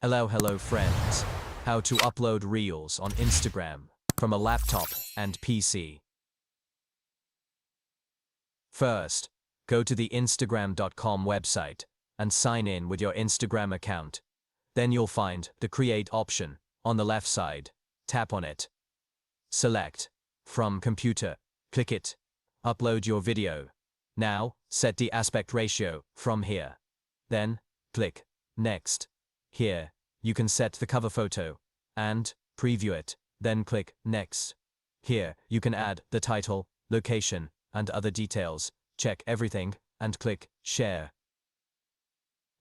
Hello friends. How to upload Reels on Instagram from a laptop and PC. First, go to the Instagram.com website and sign in with your Instagram account. Then you'll find the Create option on the left side. Tap on it. Select From Computer. Click it. Upload your video. Now, set the aspect ratio from here. Then, click Next. Here, you can set the cover photo and preview it. Then click Next. Here, you can add the title, location, and other details. Check everything and click Share.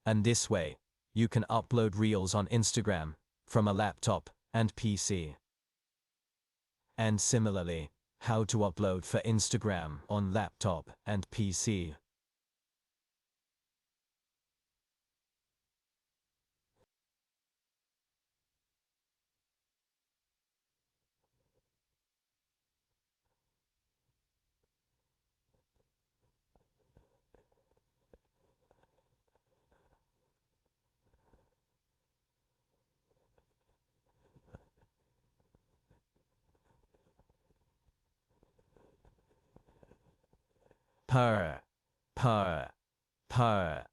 And this way, you can upload Reels on Instagram from a laptop and PC. And similarly, how to upload for Instagram on laptop and PC. Purr.